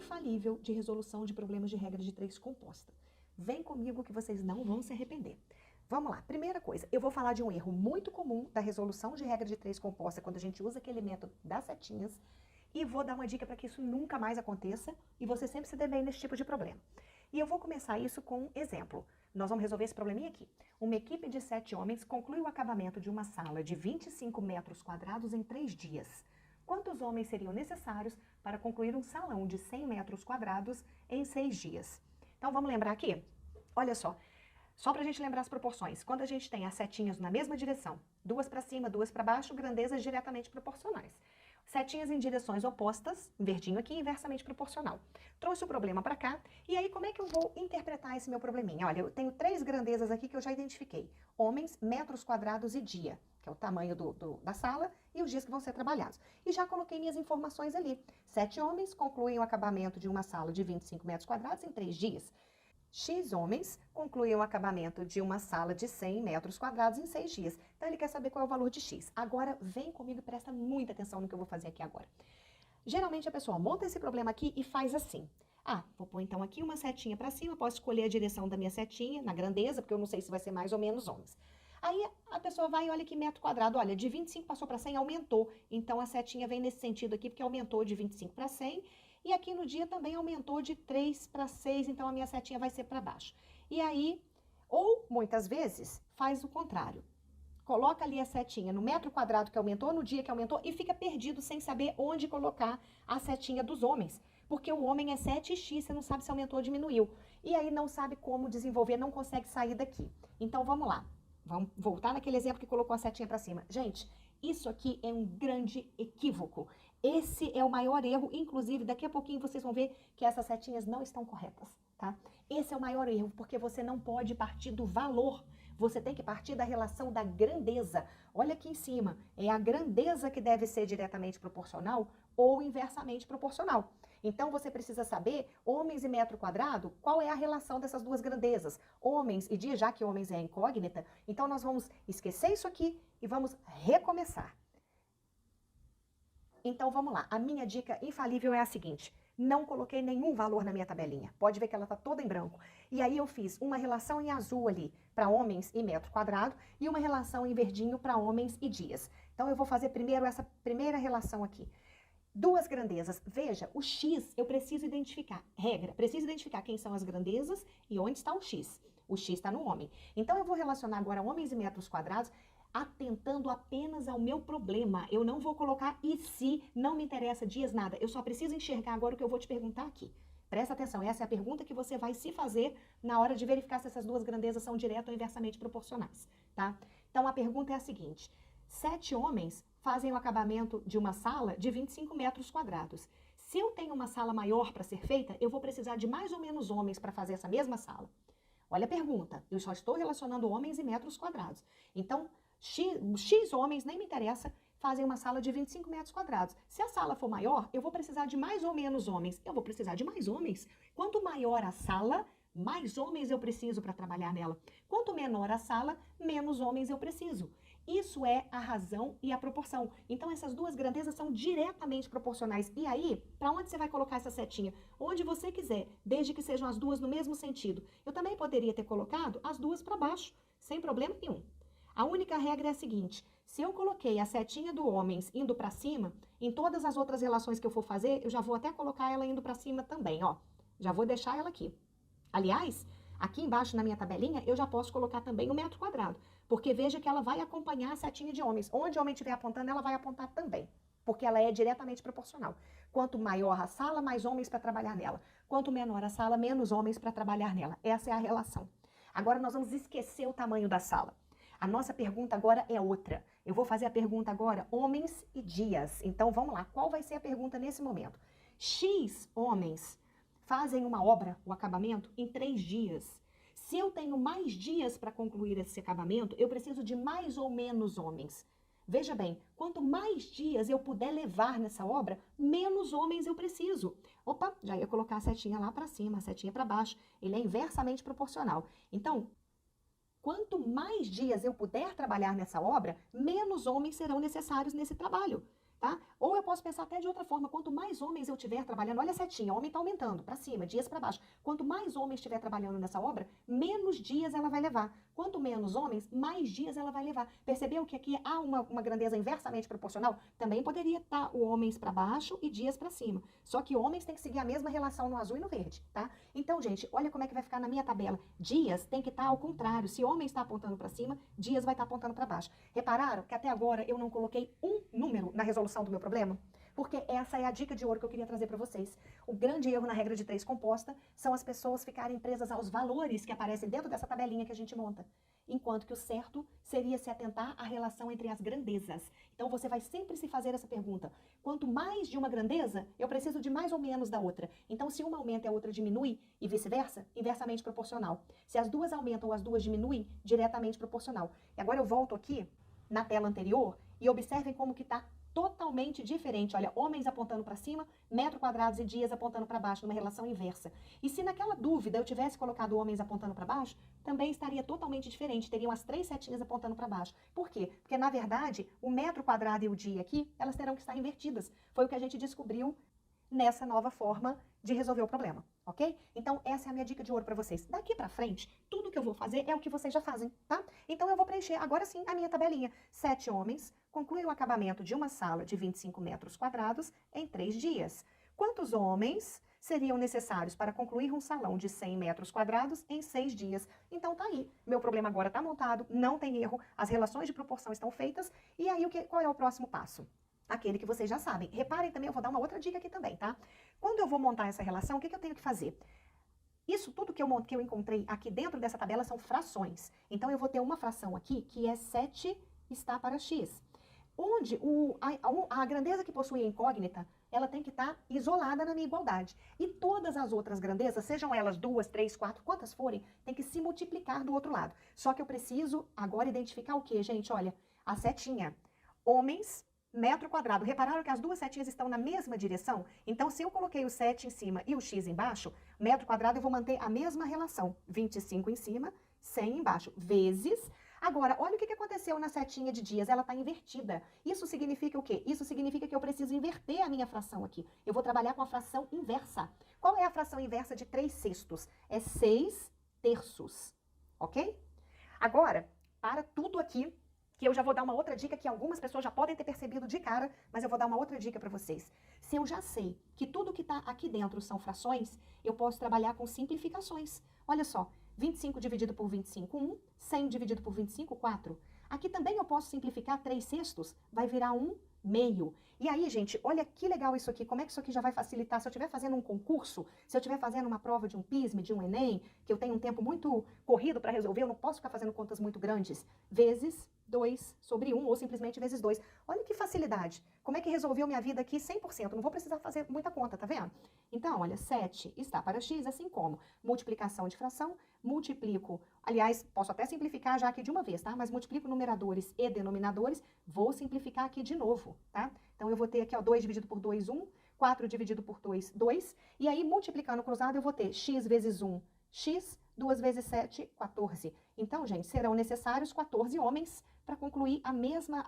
infalível de resolução de problemas de regra de 3 composta. Vem comigo que vocês não vão se arrepender. Vamos lá, primeira coisa, eu vou falar de um erro muito comum da resolução de regra de 3 composta quando a gente usa aquele método das setinhas e vou dar uma dica para que isso nunca mais aconteça e você sempre se dê bem nesse tipo de problema. E eu vou começar isso com um exemplo. Nós vamos resolver esse probleminha aqui. Uma equipe de 7 homens conclui o acabamento de uma sala de 25 metros quadrados em 3 dias. Quantos homens seriam necessários para concluir um salão de 100 metros quadrados em 6 dias? Então vamos lembrar aqui? Olha só para a gente lembrar as proporções. Quando a gente tem as setinhas na mesma direção, 2 para cima, 2 para baixo, grandezas diretamente proporcionais. Setinhas em direções opostas, verdinho aqui, inversamente proporcional. Trouxe o problema para cá, e aí como é que eu vou interpretar esse meu probleminha? Olha, eu tenho 3 grandezas aqui que eu já identifiquei. Homens, metros quadrados e dia, que é o tamanho da sala e os dias que vão ser trabalhados. E já coloquei minhas informações ali. 7 homens concluem o acabamento de uma sala de 25 metros quadrados em 3 dias. X homens concluem o acabamento de uma sala de 100 metros quadrados em 6 dias. Então, ele quer saber qual é o valor de X. Agora, vem comigo e presta muita atenção no que eu vou fazer aqui agora. Geralmente, a pessoa monta esse problema aqui e faz assim. Vou pôr então aqui uma setinha para cima, posso escolher a direção da minha setinha, na grandeza, porque eu não sei se vai ser mais ou menos homens. Aí, a pessoa vai e olha aqui metro quadrado, olha, de 25 passou para 100, aumentou. Então, a setinha vem nesse sentido aqui, porque aumentou de 25 para 100. E aqui no dia também aumentou de 3 para 6, então a minha setinha vai ser para baixo. E aí, ou muitas vezes, faz o contrário. Coloca ali a setinha no metro quadrado que aumentou, no dia que aumentou, e fica perdido sem saber onde colocar a setinha dos homens. Porque o homem é 7x, você não sabe se aumentou ou diminuiu. E aí não sabe como desenvolver, não consegue sair daqui. Então vamos lá. Vamos voltar naquele exemplo que colocou a setinha para cima. Gente, isso aqui é um grande equívoco. Esse é o maior erro, inclusive daqui a pouquinho vocês vão ver que essas setinhas não estão corretas, tá? Esse é o maior erro, porque você não pode partir do valor, você tem que partir da relação da grandeza. Olha aqui em cima, é a grandeza que deve ser diretamente proporcional ou inversamente proporcional. Então você precisa saber, homens e metro quadrado, qual é a relação dessas duas grandezas? Homens e dia, já que homens é incógnita, então nós vamos esquecer isso aqui e vamos recomeçar. Então vamos lá, a minha dica infalível é a seguinte, não coloquei nenhum valor na minha tabelinha, pode ver que ela está toda em branco. E aí eu fiz uma relação em azul ali para homens e metro quadrado e uma relação em verdinho para homens e dias. Então eu vou fazer primeiro essa primeira relação aqui. Duas grandezas, veja, o X eu preciso identificar, regra, preciso identificar quem são as grandezas e onde está o X. O X está no homem. Então eu vou relacionar agora homens e metros quadrados atentando apenas ao meu problema. Eu não vou colocar e se, não me interessa dias, nada. Eu só preciso enxergar agora o que eu vou te perguntar aqui. Presta atenção, essa é a pergunta que você vai se fazer na hora de verificar se essas duas grandezas são direto ou inversamente proporcionais, tá? Então a pergunta é a seguinte, 7 homens fazem o acabamento de uma sala de 25 metros quadrados. Se eu tenho uma sala maior para ser feita, eu vou precisar de mais ou menos homens para fazer essa mesma sala. Olha a pergunta, eu só estou relacionando homens e metros quadrados. Então, X homens, nem me interessa, fazem uma sala de 25 metros quadrados. Se a sala for maior, eu vou precisar de mais ou menos homens. Eu vou precisar de mais homens. Quanto maior a sala, mais homens eu preciso para trabalhar nela. Quanto menor a sala, menos homens eu preciso. Isso é a razão e a proporção. Então, essas duas grandezas são diretamente proporcionais. E aí, para onde você vai colocar essa setinha? Onde você quiser, desde que sejam as duas no mesmo sentido. Eu também poderia ter colocado as duas para baixo, sem problema nenhum. A única regra é a seguinte, se eu coloquei a setinha do homens indo para cima, em todas as outras relações que eu for fazer, eu já vou até colocar ela indo para cima também, ó. Já vou deixar ela aqui. Aliás, aqui embaixo na minha tabelinha, eu já posso colocar também o metro quadrado, porque veja que ela vai acompanhar a setinha de homens. Onde o homem estiver apontando, ela vai apontar também, porque ela é diretamente proporcional. Quanto maior a sala, mais homens para trabalhar nela. Quanto menor a sala, menos homens para trabalhar nela. Essa é a relação. Agora nós vamos esquecer o tamanho da sala. A nossa pergunta agora é outra. Eu vou fazer a pergunta agora, homens e dias. Então, vamos lá. Qual vai ser a pergunta nesse momento? X homens fazem uma obra, o acabamento, em 3 dias. Se eu tenho mais dias para concluir esse acabamento, eu preciso de mais ou menos homens. Veja bem, quanto mais dias eu puder levar nessa obra, menos homens eu preciso. Opa, já ia colocar a setinha lá para cima, a setinha para baixo. Ele é inversamente proporcional. Então, quanto mais dias eu puder trabalhar nessa obra, menos homens serão necessários nesse trabalho. tá? Ou eu posso pensar até de outra forma, quanto mais homens eu tiver trabalhando, olha a setinha, o homem está aumentando, para cima, dias para baixo. Quanto mais homens estiver trabalhando nessa obra, menos dias ela vai levar. Quanto menos homens, mais dias ela vai levar. Percebeu que aqui há uma grandeza inversamente proporcional? Também poderia estar o homens para baixo e dias para cima. Só que homens têm que seguir a mesma relação no azul e no verde, tá? Então, gente, olha como é que vai ficar na minha tabela. Dias tem que estar ao contrário. Se homem está apontando para cima, dias vai estar apontando para baixo. Repararam que até agora eu não coloquei um número na resolução do meu problema? Porque essa é a dica de ouro que eu queria trazer para vocês. O grande erro na regra de 3 composta são as pessoas ficarem presas aos valores que aparecem dentro dessa tabelinha que a gente monta. Enquanto que o certo seria se atentar à relação entre as grandezas. Então você vai sempre se fazer essa pergunta. Quanto mais de uma grandeza, eu preciso de mais ou menos da outra. Então se uma aumenta e a outra diminui, e vice-versa, inversamente proporcional. Se as duas aumentam ou as duas diminuem, diretamente proporcional. E agora eu volto aqui na tela anterior e observem como que está totalmente diferente. Olha, homens apontando para cima, metros quadrados e dias apontando para baixo, numa relação inversa. E se naquela dúvida eu tivesse colocado homens apontando para baixo, também estaria totalmente diferente. Teriam as 3 setinhas apontando para baixo. Por quê? Porque, na verdade, o metro quadrado e o dia aqui, elas terão que estar invertidas. Foi o que a gente descobriu nessa nova forma de resolver o problema, ok? Então, essa é a minha dica de ouro para vocês. Daqui para frente, tudo que eu vou fazer é o que vocês já fazem, tá? Então, eu vou preencher agora sim a minha tabelinha. 7 homens concluem o acabamento de uma sala de 25 metros quadrados em 3 dias. Quantos homens seriam necessários para concluir um salão de 100 metros quadrados em 6 dias? Então, tá aí. Meu problema agora tá montado, não tem erro, as relações de proporção estão feitas. E aí, qual é o próximo passo? Aquele que vocês já sabem. Reparem também, eu vou dar uma outra dica aqui também, tá? Quando eu vou montar essa relação, o que eu tenho que fazer? Isso tudo que eu encontrei aqui dentro dessa tabela são frações. Então, eu vou ter uma fração aqui que é 7 está para x. Onde a grandeza que possui a incógnita, ela tem que estar isolada na minha igualdade. E todas as outras grandezas, sejam elas 2, 3, 4, quantas forem, tem que se multiplicar do outro lado. Só que eu preciso agora identificar o quê, gente? Olha, a setinha. Homens, metro quadrado. Repararam que as duas setinhas estão na mesma direção? Então, se eu coloquei o 7 em cima e o x embaixo, metro quadrado eu vou manter a mesma relação. 25 em cima, 100 embaixo, vezes... Agora, olha o que aconteceu na setinha de dias, ela está invertida. Isso significa o quê? Isso significa que eu preciso inverter a minha fração aqui. Eu vou trabalhar com a fração inversa. Qual é a fração inversa de 3 sextos? É 6 terços, ok? Agora, para tudo aqui, que eu já vou dar uma outra dica que algumas pessoas já podem ter percebido de cara, mas eu vou dar uma outra dica para vocês. Se eu já sei que tudo que está aqui dentro são frações, eu posso trabalhar com simplificações. Olha só, 25 dividido por 25, 1. 100 dividido por 25, 4. Aqui também eu posso simplificar 3 sextos, vai virar 1 meio. E aí, gente, olha que legal isso aqui, como é que isso aqui já vai facilitar se eu estiver fazendo um concurso, se eu estiver fazendo uma prova de um PISME, de um Enem, que eu tenho um tempo muito corrido para resolver, eu não posso ficar fazendo contas muito grandes, vezes 2 sobre 1, ou simplesmente vezes 2. Olha que facilidade. Como é que resolveu minha vida aqui 100%? Não vou precisar fazer muita conta, tá vendo? Então, olha, 7 está para x, assim como multiplicação de fração, multiplico, aliás, posso até simplificar já aqui de uma vez, tá? Mas multiplico numeradores e denominadores, vou simplificar aqui de novo, tá? Então, eu vou ter aqui, ó, 2 dividido por 2, 1, 4 dividido por 2, 2, e aí, multiplicando cruzado, eu vou ter x vezes 1, x, 2 vezes 7, 14. Então, gente, serão necessários 14 homens para concluir a mesma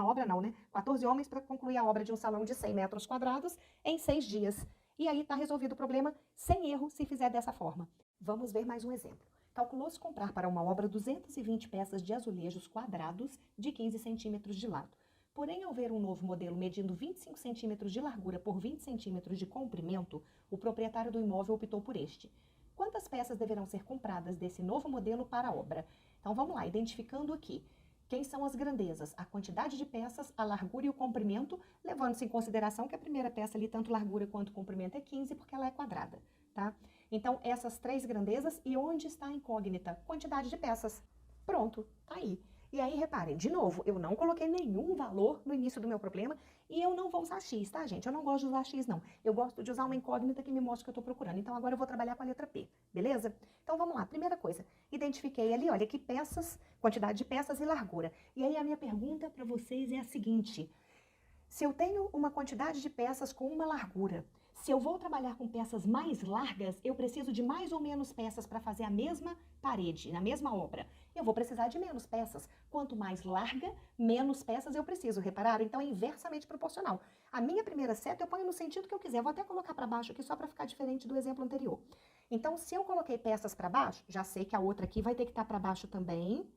obra não, né? 14 homens para concluir a obra de um salão de 100 metros quadrados em 6 dias. E aí está resolvido o problema sem erro se fizer dessa forma. Vamos ver mais um exemplo. Calculou-se comprar para uma obra 220 peças de azulejos quadrados de 15 centímetros de lado. Porém, ao ver um novo modelo medindo 25 centímetros de largura por 20 centímetros de comprimento, o proprietário do imóvel optou por este. Quantas peças deverão ser compradas desse novo modelo para a obra? Então, vamos lá, identificando aqui. Quem são as grandezas? A quantidade de peças, a largura e o comprimento, levando-se em consideração que a primeira peça ali, tanto largura quanto comprimento, é 15, porque ela é quadrada, tá? Então, essas 3 grandezas, e onde está a incógnita? Quantidade de peças. Pronto, tá aí. E aí, reparem, de novo, eu não coloquei nenhum valor no início do meu problema e eu não vou usar X, tá, gente? Eu não gosto de usar X, não. Eu gosto de usar uma incógnita que me mostra o que eu tô procurando. Então, agora eu vou trabalhar com a letra P, beleza? Então, vamos lá. Primeira coisa, identifiquei ali, olha, que peças, quantidade de peças e largura. E aí, a minha pergunta para vocês é a seguinte. Se eu tenho uma quantidade de peças com uma largura, Se eu vou trabalhar com peças mais largas, eu preciso de mais ou menos peças para fazer a mesma parede, na mesma obra. Eu vou precisar de menos peças. Quanto mais larga, menos peças eu preciso. Repararam? Então é inversamente proporcional. A minha primeira seta eu ponho no sentido que eu quiser. Vou até colocar para baixo aqui só para ficar diferente do exemplo anterior. Então, se eu coloquei peças para baixo, já sei que a outra aqui vai ter que estar para baixo também.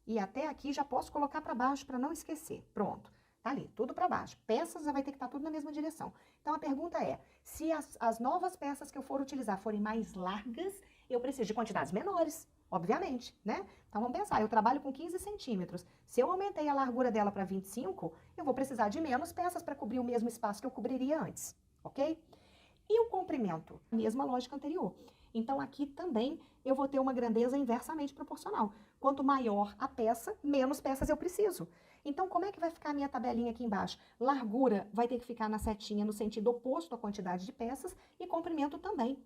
E até aqui já posso colocar para baixo para não esquecer. Pronto. Tá ali, tudo para baixo. Peças já vai ter que estar tudo na mesma direção. Então, a pergunta é, se as novas peças que eu for utilizar forem mais largas, eu preciso de quantidades menores, obviamente, né? Então, vamos pensar, eu trabalho com 15 centímetros. Se eu aumentei a largura dela para 25, eu vou precisar de menos peças para cobrir o mesmo espaço que eu cobriria antes, ok? E o comprimento? Mesma lógica anterior. Então, aqui também eu vou ter uma grandeza inversamente proporcional. Quanto maior a peça, menos peças eu preciso. Então, como é que vai ficar a minha tabelinha aqui embaixo? Largura vai ter que ficar na setinha no sentido oposto à quantidade de peças e comprimento também.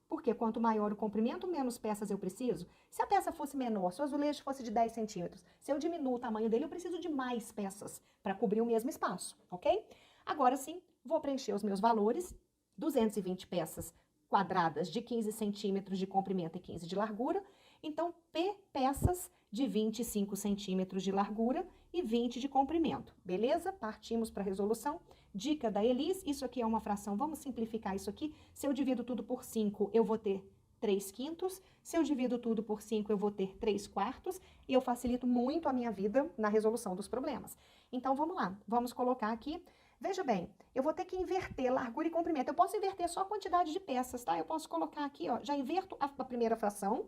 Porque quanto maior o comprimento, menos peças eu preciso. Se a peça fosse menor, se o azulejo fosse de 10 centímetros, se eu diminuo o tamanho dele, eu preciso de mais peças para cobrir o mesmo espaço, ok? Agora sim, vou preencher os meus valores. 220 peças quadradas de 15 centímetros de comprimento e 15 de largura. Então, P peças de 25 centímetros de largura e 20 de comprimento. Beleza? Partimos para a resolução. Dica da Elis, isso aqui é uma fração, vamos simplificar isso aqui. Se eu divido tudo por 5, eu vou ter 3/5. Se eu divido tudo por 5, eu vou ter 3/4. E eu facilito muito a minha vida na resolução dos problemas. Então, vamos lá. Vamos colocar aqui. Veja bem, eu vou ter que inverter largura e comprimento. Eu posso inverter só a quantidade de peças, tá? Eu posso colocar aqui, ó, já inverto a primeira fração.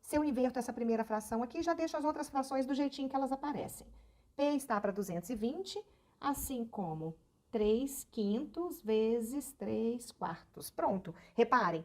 Se eu inverto essa primeira fração aqui, já deixo as outras frações do jeitinho que elas aparecem. P está para 220, assim como 3/5 vezes 3/4. Pronto. Reparem,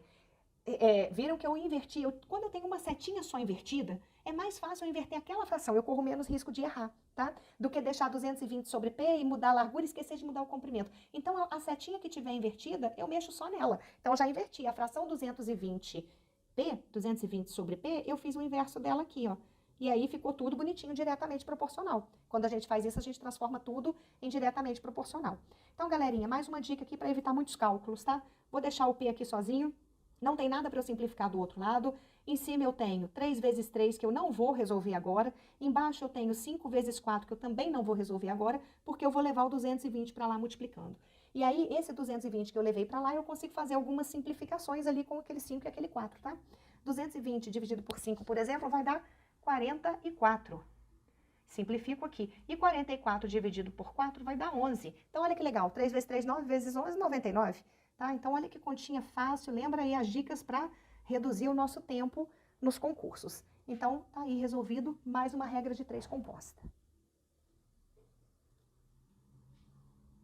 viram que eu inverti, quando eu tenho uma setinha só invertida, é mais fácil eu inverter aquela fração, eu corro menos risco de errar, tá? Do que deixar 220 sobre P e mudar a largura e esquecer de mudar o comprimento. Então, a setinha que tiver invertida, eu mexo só nela. Então, eu já inverti a fração 220P, 220 sobre P, eu fiz o inverso dela aqui, ó. E aí ficou tudo bonitinho, diretamente proporcional. Quando a gente faz isso, a gente transforma tudo em diretamente proporcional. Então, galerinha, mais uma dica aqui para evitar muitos cálculos, tá? Vou deixar o P aqui sozinho. Não tem nada para eu simplificar do outro lado. Em cima eu tenho 3 vezes 3, que eu não vou resolver agora. Embaixo eu tenho 5 vezes 4, que eu também não vou resolver agora, porque eu vou levar o 220 para lá multiplicando. E aí, esse 220 que eu levei para lá, eu consigo fazer algumas simplificações ali com aquele 5 e aquele 4, tá? 220 dividido por 5, por exemplo, vai dar 44. Simplifico aqui. E 44 dividido por 4 vai dar 11. Então, olha que legal. 3 vezes 3, 9 vezes 11, 99. Tá? Então, olha que continha fácil. Lembra aí as dicas para reduzir o nosso tempo nos concursos. Então, tá aí resolvido mais uma regra de 3 composta.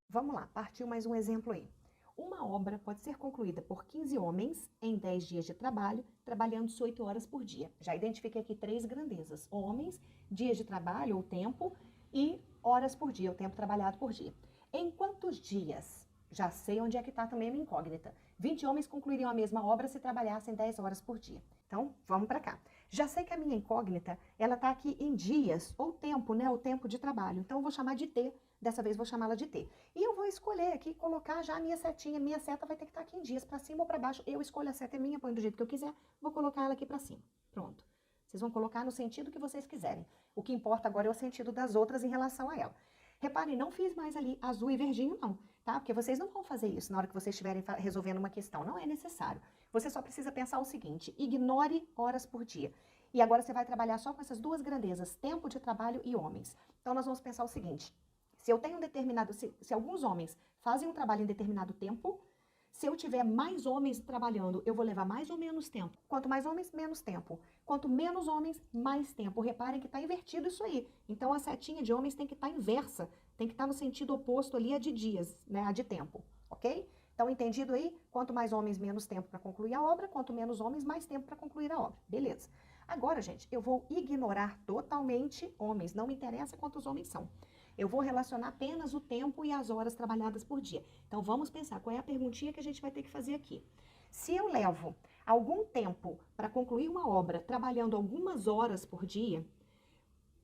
Vamos lá, partiu mais um exemplo aí. Uma obra pode ser concluída por 15 homens em 10 dias de trabalho, trabalhando-se 8 horas por dia. Já identifiquei aqui 3 grandezas: homens, dias de trabalho ou tempo, e horas por dia, o tempo trabalhado por dia. Em quantos dias? Já sei onde é que está também a minha incógnita. 20 homens concluiriam a mesma obra se trabalhassem 10 horas por dia. Então, vamos para cá. Já sei que a minha incógnita, ela está aqui em dias, ou tempo, né? O tempo de trabalho. Então, eu vou chamar de T. Dessa vez, vou chamá-la de T. E eu vou escolher aqui, colocar já a minha setinha. Minha seta vai ter que estar aqui em dias, para cima ou para baixo. Eu escolho a seta, é minha, põe do jeito que eu quiser. Vou colocar ela aqui para cima. Pronto. Vocês vão colocar no sentido que vocês quiserem. O que importa agora é o sentido das outras em relação a ela. Reparem, não fiz mais ali azul e verdinho, não, tá? Porque vocês não vão fazer isso na hora que vocês estiverem resolvendo uma questão. Não é necessário. Você só precisa pensar o seguinte: ignore horas por dia. E agora você vai trabalhar só com essas duas grandezas, tempo de trabalho e homens. Então, nós vamos pensar o seguinte: se eu tenho um determinado, se alguns homens fazem um trabalho em determinado tempo, se eu tiver mais homens trabalhando, eu vou levar mais ou menos tempo. Quanto mais homens, menos tempo. Quanto menos homens, mais tempo. Reparem que está invertido isso aí. Então, a setinha de homens tem que estar inversa. Tem que estar no sentido oposto ali a de dias, né? A de tempo, ok? Então, entendido aí? Quanto mais homens, menos tempo para concluir a obra. Quanto menos homens, mais tempo para concluir a obra. Beleza. Agora, gente, eu vou ignorar totalmente homens. Não me interessa quantos homens são. Eu vou relacionar apenas o tempo e as horas trabalhadas por dia. Então, vamos pensar qual é a perguntinha que a gente vai ter que fazer aqui. Se eu levo algum tempo para concluir uma obra trabalhando algumas horas por dia,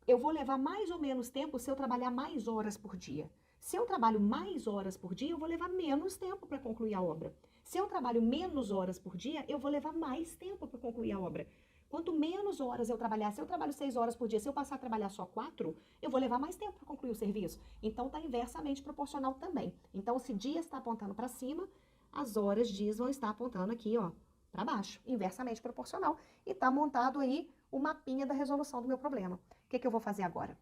eu vou levar mais ou menos tempo se eu trabalhar mais horas por dia. Se eu trabalho mais horas por dia, eu vou levar menos tempo para concluir a obra. Se eu trabalho menos horas por dia, eu vou levar mais tempo para concluir a obra. Quanto menos horas eu trabalhar, se eu trabalho 6 horas por dia, se eu passar a trabalhar só 4, eu vou levar mais tempo para concluir o serviço. Então, está inversamente proporcional também. Então, se dia está apontando para cima, as horas dias vão estar apontando aqui, ó, para baixo, inversamente proporcional. E está montado aí o mapinha da resolução do meu problema. O que eu vou fazer agora?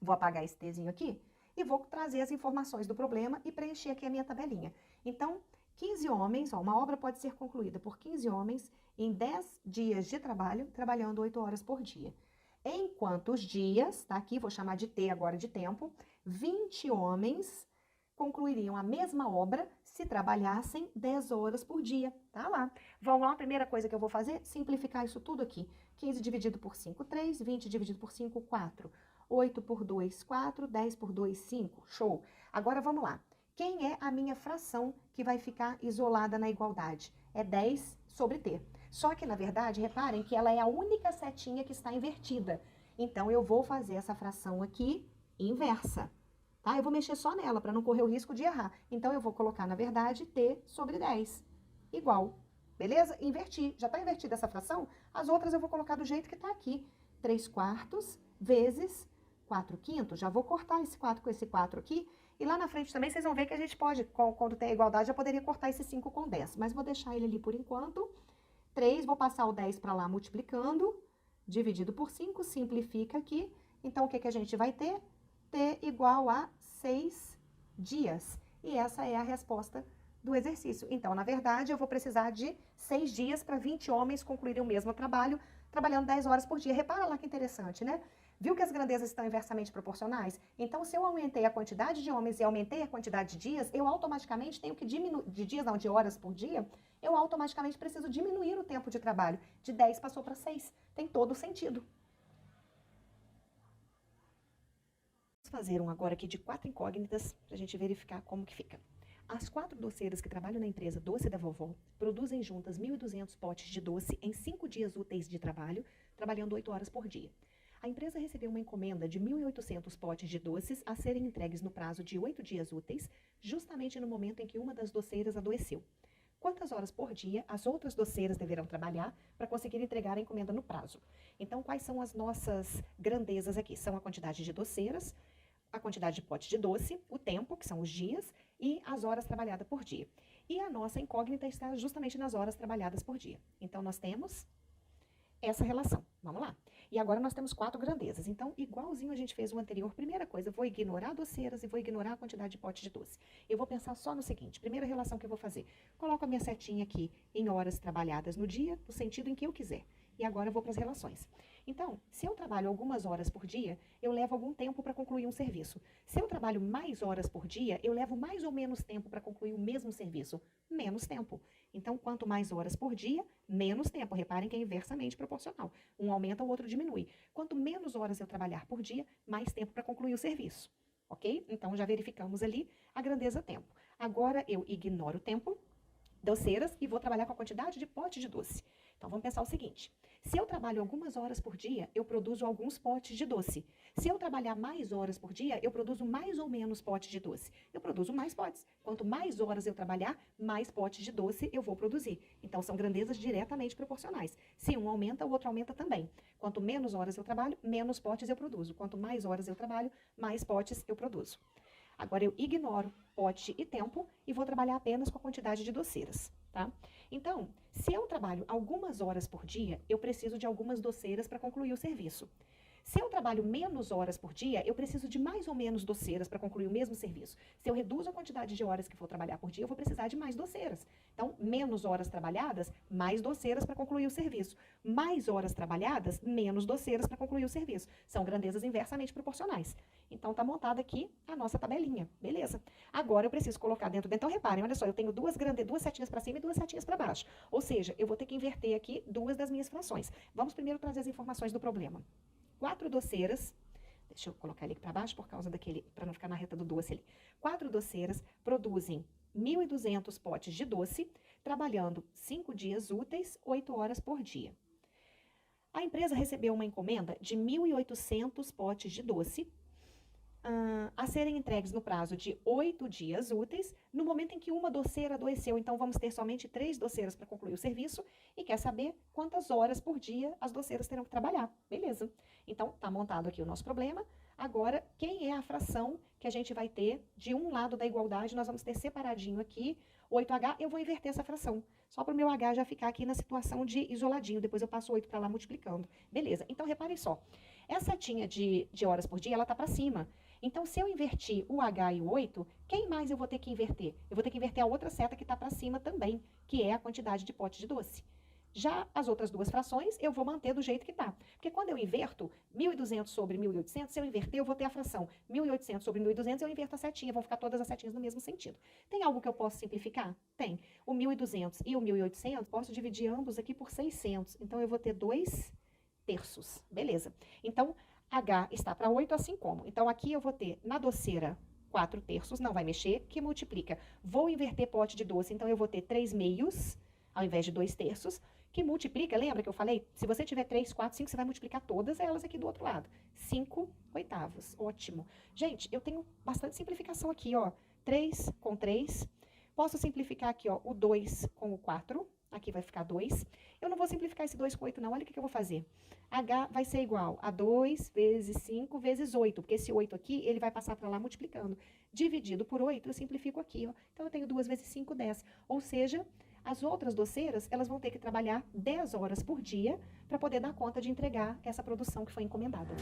Vou apagar esse Tzinho aqui e vou trazer as informações do problema e preencher aqui a minha tabelinha. Então, 15 homens, ó, uma obra pode ser concluída por 15 homens em 10 dias de trabalho, trabalhando 8 horas por dia. Em quantos dias, tá aqui, vou chamar de T agora de tempo, 20 homens concluiriam a mesma obra se trabalhassem 10 horas por dia. Tá lá. Vamos lá, a primeira coisa que eu vou fazer, simplificar isso tudo aqui. 15 dividido por 5, 3, 20 dividido por 5, 4. 8 por 2, 4, 10 por 2, 5. Show! Agora vamos lá. Quem é a minha fração que vai ficar isolada na igualdade? É 10 sobre T. Só que, na verdade, reparem que ela é a única setinha que está invertida. Então, eu vou fazer essa fração aqui inversa. Tá? Eu vou mexer só nela para não correr o risco de errar. Então, eu vou colocar, na verdade, T sobre 10 igual. Beleza? Inverti. Já está invertida essa fração? As outras eu vou colocar do jeito que está aqui. 3 quartos vezes 4 quintos. Já vou cortar esse 4 com esse 4 aqui. E lá na frente também vocês vão ver que a gente pode, quando tem a igualdade, já poderia cortar esse 5 com 10. Mas vou deixar ele ali por enquanto. 3, vou passar o 10 para lá multiplicando. Dividido por 5, simplifica aqui. Então, o que a gente vai ter? T igual a 6 dias. E essa é a resposta do exercício. Então, na verdade, eu vou precisar de 6 dias para 20 homens concluírem o mesmo trabalho, trabalhando 10 horas por dia. Repara lá que interessante, né? Viu que as grandezas estão inversamente proporcionais? Então, se eu aumentei a quantidade de homens e aumentei a quantidade de dias, eu automaticamente tenho que diminuir, de horas por dia, eu automaticamente preciso diminuir o tempo de trabalho. De 10 passou para 6. Tem todo o sentido. Vamos fazer um agora aqui de 4 incógnitas para a gente verificar como que fica. As 4 doceiras que trabalham na empresa Doce da Vovó produzem juntas 1.200 potes de doce em 5 dias úteis de trabalho, trabalhando 8 horas por dia. A empresa recebeu uma encomenda de 1.800 potes de doces a serem entregues no prazo de 8 dias úteis, justamente no momento em que uma das doceiras adoeceu. Quantas horas por dia as outras doceiras deverão trabalhar para conseguir entregar a encomenda no prazo? Então, quais são as nossas grandezas aqui? São a quantidade de doceiras, a quantidade de potes de doce, o tempo, que são os dias, e as horas trabalhadas por dia. E a nossa incógnita está justamente nas horas trabalhadas por dia. Então, nós temos essa relação. Vamos lá. E agora nós temos 4 grandezas. Então, igualzinho a gente fez o anterior, primeira coisa, eu vou ignorar doceiras e vou ignorar a quantidade de potes de doce. Eu vou pensar só no seguinte, primeira relação que eu vou fazer. Coloco a minha setinha aqui em horas trabalhadas no dia, no sentido em que eu quiser. E agora eu vou para as relações. Então, se eu trabalho algumas horas por dia, eu levo algum tempo para concluir um serviço. Se eu trabalho mais horas por dia, eu levo mais ou menos tempo para concluir o mesmo serviço. Menos tempo. Então, quanto mais horas por dia, menos tempo. Reparem que é inversamente proporcional. Um aumenta, o outro diminui. Quanto menos horas eu trabalhar por dia, mais tempo para concluir o serviço. Ok? Então, já verificamos ali a grandeza tempo. Agora, eu ignoro o tempo, doceiras, e vou trabalhar com a quantidade de pote de doce. Então, vamos pensar o seguinte. Se eu trabalho algumas horas por dia, eu produzo alguns potes de doce. Se eu trabalhar mais horas por dia, eu produzo mais ou menos potes de doce. Eu produzo mais potes. Quanto mais horas eu trabalhar, mais potes de doce eu vou produzir. Então, são grandezas diretamente proporcionais. Se um aumenta, o outro aumenta também. Quanto menos horas eu trabalho, menos potes eu produzo. Quanto mais horas eu trabalho, mais potes eu produzo. Agora, eu ignoro pote e tempo e vou trabalhar apenas com a quantidade de doceiras, tá? Então, se eu trabalho algumas horas por dia, eu preciso de algumas doceiras para concluir o serviço. Se eu trabalho menos horas por dia, eu preciso de mais ou menos doceiras para concluir o mesmo serviço. Se eu reduzo a quantidade de horas que for trabalhar por dia, eu vou precisar de mais doceiras. Então, menos horas trabalhadas, mais doceiras para concluir o serviço. Mais horas trabalhadas, menos doceiras para concluir o serviço. São grandezas inversamente proporcionais. Então, está montada aqui a nossa tabelinha. Beleza? Agora, eu preciso colocar dentro... Então, reparem, olha só, eu tenho duas setinhas para cima e 2 setinhas para baixo. Ou seja, eu vou ter que inverter aqui 2 das minhas frações. Vamos primeiro trazer as informações do problema. 4 doceiras, deixa eu colocar ele aqui para baixo por causa daquele, para não ficar na reta do doce ali. 4 doceiras produzem 1.200 potes de doce, trabalhando 5 dias úteis, 8 horas por dia. A empresa recebeu uma encomenda de 1.800 potes de doce a serem entregues no prazo de 8 dias úteis, no momento em que uma doceira adoeceu. Então, vamos ter somente 3 doceiras para concluir o serviço e quer saber quantas horas por dia as doceiras terão que trabalhar. Beleza. Então, está montado aqui o nosso problema. Agora, quem é a fração que a gente vai ter de um lado da igualdade? Nós vamos ter separadinho aqui, 8H, eu vou inverter essa fração. Só para o meu H já ficar aqui na situação de isoladinho, depois eu passo 8 para lá multiplicando. Beleza, então reparem só. Essa setinha de horas por dia, ela está para cima. Então, se eu invertir o H e o 8, quem mais eu vou ter que inverter? Eu vou ter que inverter a outra seta que está para cima também, que é a quantidade de pote de doce. Já as outras duas frações, eu vou manter do jeito que está. Porque quando eu inverto 1.200 sobre 1.800, se eu inverter, eu vou ter a fração 1.800 sobre 1.200, eu inverto a setinha, vão ficar todas as setinhas no mesmo sentido. Tem algo que eu posso simplificar? Tem. O 1.200 e o 1.800, posso dividir ambos aqui por 600. Então, eu vou ter 2 terços. Beleza. Então, H está para 8, assim como. Então, aqui eu vou ter na doceira 4 terços, não vai mexer, que multiplica. Vou inverter pote de doce, então eu vou ter 3 meios, ao invés de 2 terços, que multiplica, lembra que eu falei? Se você tiver 3, 4, 5, você vai multiplicar todas elas aqui do outro lado. 5 oitavos, ótimo. Gente, eu tenho bastante simplificação aqui, ó. 3 com 3. Posso simplificar aqui, ó, o 2 com o 4. Aqui vai ficar 2. Eu não vou simplificar esse 2 com 8, não. Olha o que eu vou fazer. H vai ser igual a 2 vezes 5 vezes 8, porque esse 8 aqui, ele vai passar para lá multiplicando. Dividido por 8, eu simplifico aqui, ó. Então, eu tenho 2 vezes 5, 10. Ou seja, as outras doceiras, elas vão ter que trabalhar 10 horas por dia para poder dar conta de entregar essa produção que foi encomendada.